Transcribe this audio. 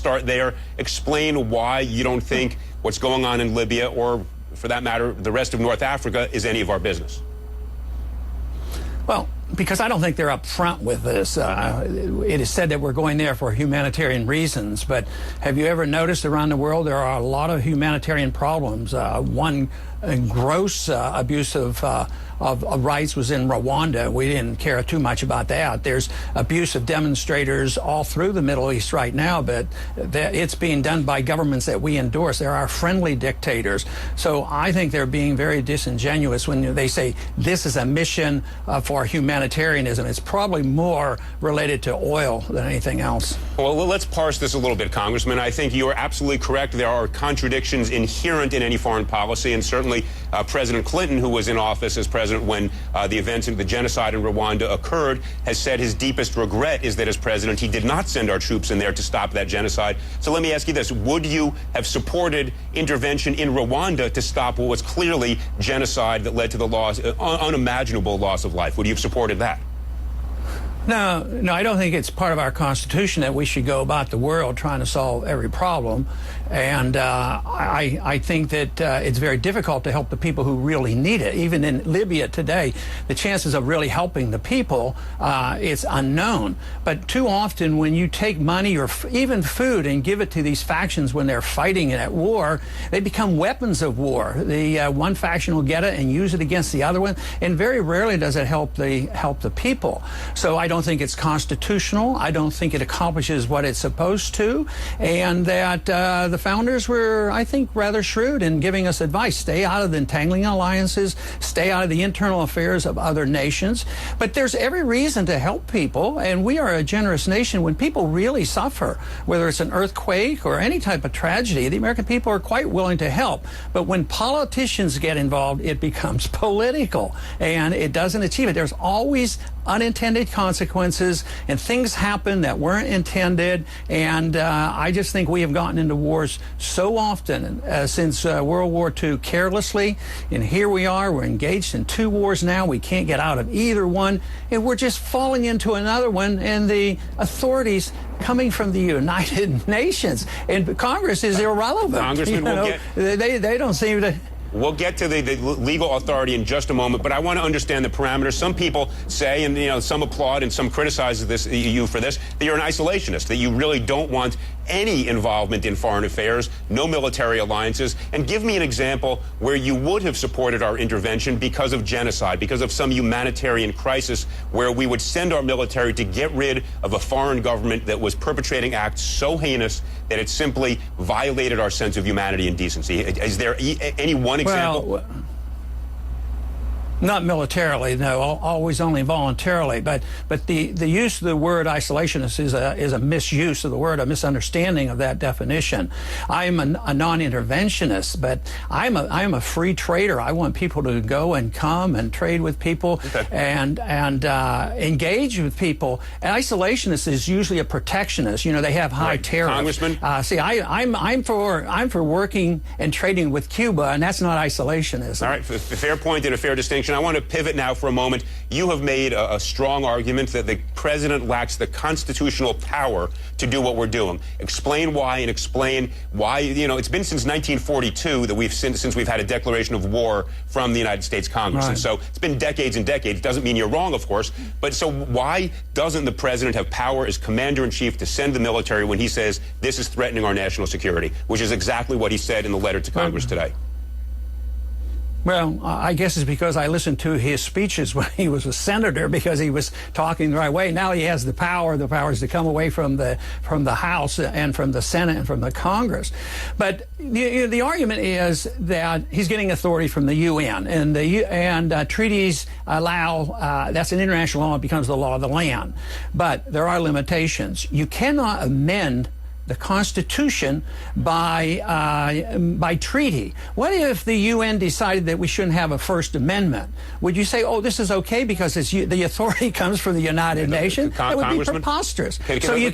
start there. Explain why you don't think what's going on in Libya, or for that matter, the rest of North Africa, is any of our business. Well, because I don't think they're up front with this. It is said that we're going there for humanitarian reasons, but have you ever noticed around the world there are a lot of humanitarian problems? One gross abuse of rights was in Rwanda. We didn't care too much about that. There's abuse of demonstrators all through the Middle East right now, but it's being done by governments that we endorse. They're our friendly dictators. So I think they're being very disingenuous when they say this is a mission for humanitarianism. It's probably more related to oil than anything else. Well, let's parse this a little bit, Congressman. I think you are absolutely correct. There are contradictions inherent in any foreign policy, and certainly President Clinton, who was in office as president when the events of the genocide in Rwanda occurred, has said his deepest regret is that as president he did not send our troops in there to stop that genocide. So let me ask you this. Would you have supported intervention in Rwanda to stop what was clearly genocide that led to the loss, unimaginable loss of life? Would you have supported that? No, I don't think it's part of our Constitution that we should go about the world trying to solve every problem. And I think that it's very difficult to help the people who really need it. Even in Libya today, the chances of really helping the people, it's unknown. But too often when you take money or even food and give it to these factions when they're fighting at war, they become weapons of war. The one faction will get it and use it against the other one, and very rarely does it help the people. So I don't think it's constitutional. I don't think it accomplishes what it's supposed to, and that the founders were, I think, rather shrewd in giving us advice. Stay out of the entangling alliances, stay out of the internal affairs of other nations. But there's every reason to help people, and we are a generous nation. When people really suffer, whether it's an earthquake or any type of tragedy, the American people are quite willing to help. But when politicians get involved, it becomes political, and it doesn't achieve it. There's always unintended consequences, and things happen that weren't intended, and I just think we have gotten into wars so often since World War II carelessly, and here we are, we're engaged in 2 wars now, we can't get out of either one, and we're just falling into another one, and the authorities coming from the United Nations, and Congress is irrelevant. Congressman, they don't seem to... We'll get to the legal authority in just a moment, but I want to understand the parameters. Some people say, and some applaud and some criticize you for this, that you're an isolationist, that you really don't want any involvement in foreign affairs, no military alliances. And give me an example where you would have supported our intervention because of genocide, because of some humanitarian crisis, where we would send our military to get rid of a foreign government that was perpetrating acts so heinous that it simply violated our sense of humanity and decency. Is there any one example? Well, not militarily, no, always only voluntarily. But the use of the word isolationist is a misuse of the word, a misunderstanding of that definition. I'm a non-interventionist, but I'm a free trader. I want people to go and come and trade with people, okay, and engage with people. An isolationist is usually a protectionist. They have high tariffs. Congressman? See, I'm for working and trading with Cuba, and that's not isolationism. All right, fair point and a fair distinction. I want to pivot now for a moment. You have made a strong argument that the president lacks the constitutional power to do what we're doing. Explain why, and explain why. It's been since 1942 that since we've had a declaration of war from the United States Congress. Right. And so it's been decades and decades. Doesn't mean you're wrong, of course. But so why doesn't the president have power as commander-in-chief to send the military when he says this is threatening our national security, which is exactly what he said in the letter to Congress today? Well, I guess it's because I listened to his speeches when he was a senator, because he was talking the right way. Now he has the powers to come away from the House and from the Senate and from the Congress. But the argument is that he's getting authority from the UN, and treaties allow that's an international law. It becomes the law of the land. But there are limitations. You cannot amend the Constitution by treaty. What if the UN decided that we shouldn't have a First Amendment? Would you say, oh, this is okay because the authority comes from the United Nations? That would be preposterous. So you